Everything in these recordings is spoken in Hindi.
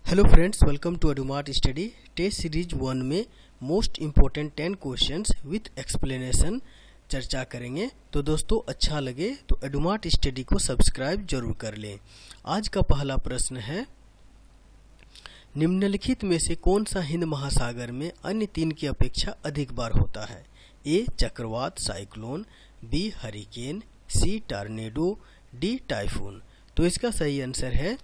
Hello friends, welcome to Edumart study. Test series 1 में most important 10 questions with explanation चर्चा करेंगे। तो दोस्तों, अच्छा लगे तो एडुमार्ट स्टडी को सब्सक्राइब जरूर कर लें। आज का पहला प्रश्न है, निम्नलिखित में से कौन सा हिंद महासागर में अन्य तीन की अपेक्षा अधिक बार होता है? ए चक्रवात साइक्लोन, बी हरिकेन, सी टॉर्नेडो, डी टाइफून। तो इसका सही आंसर है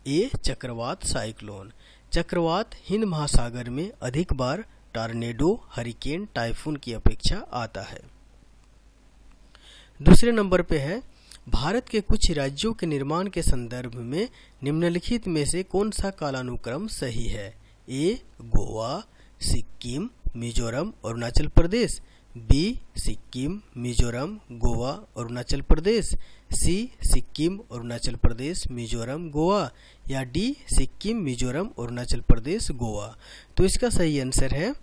ए चक्रवात साइक्लोन। चक्रवात हिंद महासागर में अधिक बार टॉर्नेडो, हरिकेन, टाइफून की अपेक्षा आता है। दूसरे नंबर पे है, भारत के कुछ राज्यों के निर्माण के संदर्भ में निम्नलिखित में से कौन सा कालानुक्रम सही है? ए गोवा, सिक्किम, मिजोरम, अरुणाचल प्रदेश, बी सिक्किम, मिजोरम, गोवा, अरुणाचल प्रदेश, सी सिक्किम, अरुणाचल प्रदेश, मिजोरम, गोवा, या डी सिक्किम, मिजोरम, अरुणाचल प्रदेश, गोवा। तो इसका सही आंसर है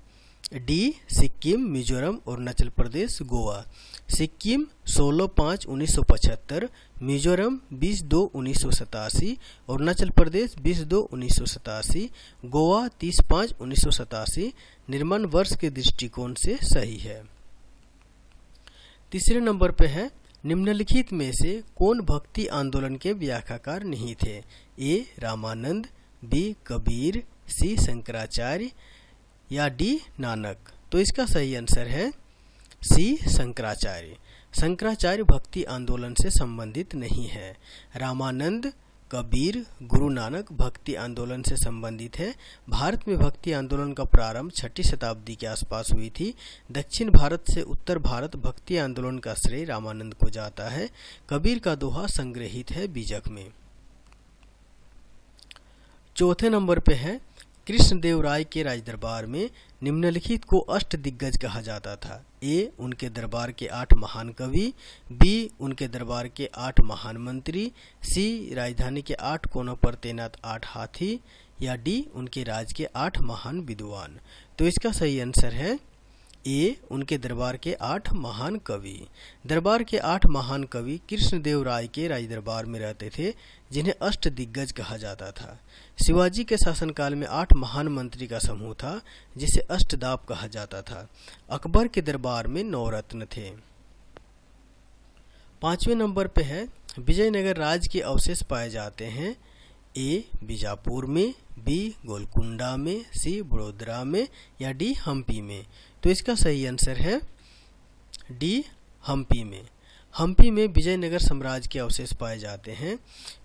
डी सिक्किम, मिजोरम, अरुणाचल प्रदेश, गोवा। सिक्किम 16/5/1975, मिजोरम 20/2/1987, अरुणाचल प्रदेश 20/2/1987, गोवा 30/5/1987 निर्माण वर्ष के दृष्टिकोण से सही है। तीसरे नंबर पे है, निम्नलिखित में से कौन भक्ति आंदोलन के व्याख्याकार नहीं थे? ए रामानंद, बी कबीर, सी शंकराचार्य, या डी नानक। तो इसका सही आंसर है सी शंकराचार्य। शंकराचार्य भक्ति आंदोलन से संबंधित नहीं है। रामानंद, कबीर, गुरु नानक भक्ति आंदोलन से संबंधित है। भारत में भक्ति आंदोलन का प्रारंभ 6वीं शताब्दी के आसपास हुई थी। दक्षिण भारत से उत्तर भारत भक्ति आंदोलन का श्रेय रामानंद को जाता है। कबीर का दोहा संग्रहित है बीजक में। चौथे नंबर पे है, कृष्णदेव राय के राजदरबार में निम्नलिखित को अष्ट दिग्गज कहा जाता था? ए उनके दरबार के 8 महान कवि, बी उनके दरबार के 8 महान मंत्री, सी राजधानी के 8 कोनों पर तैनात 8 हाथी, या डी उनके राज के 8 महान विद्वान। तो इसका सही आंसर है ए उनके दरबार के 8 महान कवि। दरबार के 8 महान कवि कृष्णदेव राय के राजदरबार में रहते थे, जिन्हें अष्ट दिग्गज कहा जाता था। शिवाजी के शासनकाल में 8 महान मंत्री का समूह था, जिसे अष्टदाप कहा जाता था। अकबर के दरबार में 9 रत्न थे। 5वें नंबर पे है, विजयनगर राज्य के अवशेष पाए जाते हैं? ए बीजापुर में, बी गोलकुंडा में, सी बड़ोदरा में, या डी हम्पी में। तो इसका सही आंसर है डी हम्पी में। हम्पी में विजयनगर साम्राज्य के अवशेष पाए जाते हैं।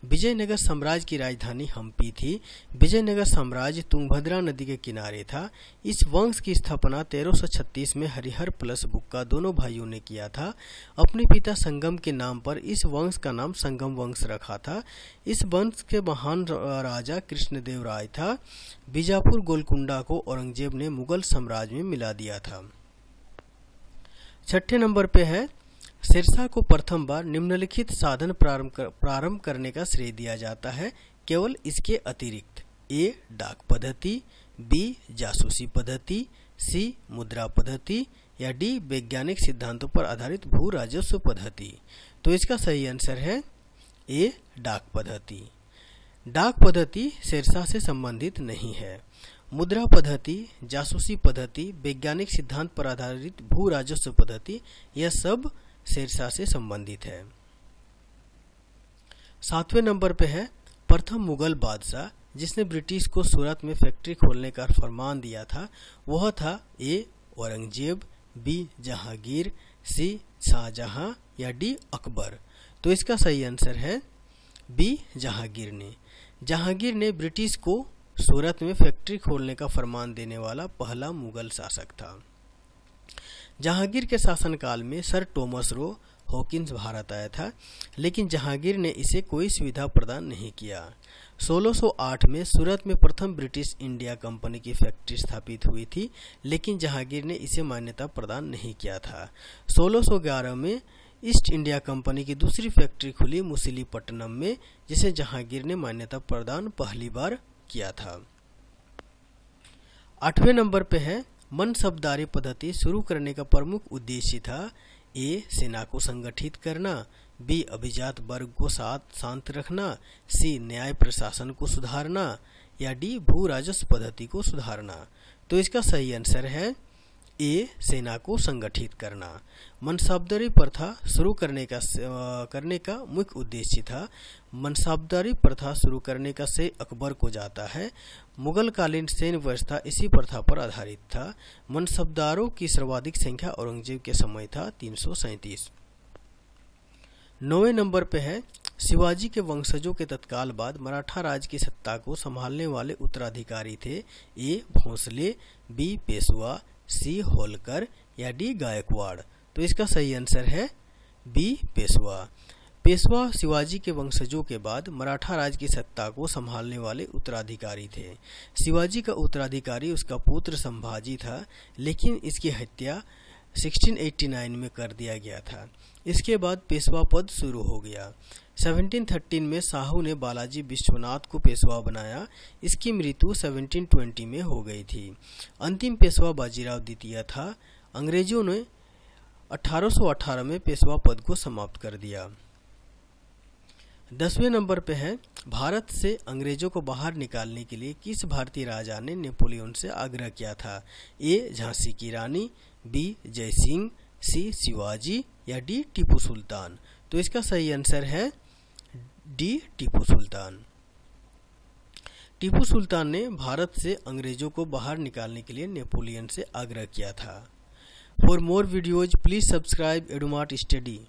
विजयनगर साम्राज्य की राजधानी हम्पी थी। विजयनगर साम्राज्य तुंगभद्रा नदी के किनारे था। इस वंश की स्थापना 1336 में हरिहर प्लस बुक्का दोनों भाइयों ने किया था। अपने पिता संगम के नाम पर इस वंश का नाम संगम वंश रखा था। इस वंश के महान राजा कृष्णदेव राय था। बीजापुर गोलकुंडा को औरंगजेब ने मुगल साम्राज्य में मिला दिया था। 6ठे नंबर पे है, शेरशाह को प्रथम बार निम्नलिखित साधन प्रारंभ करने का श्रेय दिया जाता है केवल इसके अतिरिक्त? ए डाक पद्धति, बी जासूसी पद्धति, सी मुद्रा पद्धति, या डी वैज्ञानिक सिद्धांतों पर आधारित भू राजस्व पद्धति। तो इसका सही आंसर है ए डाक पद्धति। डाक पद्धति शेरशाह से संबंधित नहीं है। मुद्रा पद्धति, जासूसी पद्धति, वैज्ञानिक सिद्धांत पर आधारित भू राजस्व पद्धति, यह सब शेरशाह से संबंधित है। 7वें नंबर पे है, प्रथम मुगल बादशाह जिसने ब्रिटिश को सूरत में फैक्ट्री खोलने का फरमान दिया था, वह था ए औरंगजेब, बी जहांगीर, सी शाहजहां, या डी अकबर। तो इसका सही आंसर है बी जहांगीर ने। जहांगीर ने ब्रिटिश को सूरत में फैक्ट्री खोलने का फरमान देने वाला पहला मुगल शासक था। जहांगीर के शासनकाल में sir Thomas Roe Hawkins Bharat आया था, लेकिन जहांगीर ने इसे कोई सुविधा प्रदान नहीं किया। 1608 में सूरत में प्रथम ब्रिटिश इंडिया कंपनी की फैक्ट्री स्थापित हुई थी, लेकिन जहांगीर ने इसे मान्यता प्रदान नहीं किया था। 1611 में ईस्ट इंडिया कंपनी की दूसरी फैक्ट्री खुली मुसीलीपट्टनम में, जिसे जहांगीर ने मान्यता प्रदान पहली बार किया था। 8वें नंबर पे है, मनसबदारी पद्धति शुरू करने का प्रमुख उद्देश्य था? ए सेना को संगठित करना, बी अभिजात वर्ग को शांत रखना, सी न्याय प्रशासन को सुधारना, या डी भू राजस्व पद्धति को सुधारना। तो इसका सही आंसर है ए सेना को संगठित करना। मनसबदारी प्रथा शुरू करने का मुख्य उद्देश्य था। मनसबदारी प्रथा शुरू करने का श्रेय अकबर को जाता है। मुगल कालीन सैन्य व्यवस्था इसी प्रथा पर आधारित था। मनसबदारों की सर्वाधिक संख्या औरंगजेब के समय था 337। 9वें नंबर पे है शिवाजी के वंशजों के तत्काल बाद मराठा राज की सत्ता को संभालने वाले उत्तराधिकारी थे। ए भोंसले, बी पेशवा, सी होलकर या डी गायकवाड़। तो इसका सही आंसर है बी पेशवा। पेशवा शिवाजी के वंशजों के बाद मराठा राज की सत्ता को संभालने वाले उत्तराधिकारी थे। शिवाजी का उत्तराधिकारी उसका पुत्र संभाजी था, लेकिन इसकी हत्या 1689 में कर दिया गया था। इसके बाद पेशवा पद शुरू हो गया। 1713 में साहू ने बालाजी विश्वनाथ को पेशवा बनाया। इसकी मृत्यु 1720 में हो गई थी। अंतिम पेशवा बाजीराव द्वितीय था। अंग्रेजों ने 1818 में पेशवा पद को समाप्त कर दिया। 10वें नंबर पे है भारत से अंग्रेजों को बाहर निकालने के लिए किस भारतीय राजा ने नेपोलियन से आग्रह किया था। ए झांसी की रानी, बी जयसिंह, सी शिवाजी या डी टीपू सुल्तान। तो इसका सही आंसर है डी टीपू सुल्तान। टीपू सुल्तान ने भारत से अंग्रेजों को बाहर निकालने के लिए नेपोलियन से आग्रह किया था। For more videos please subscribe Edumart study.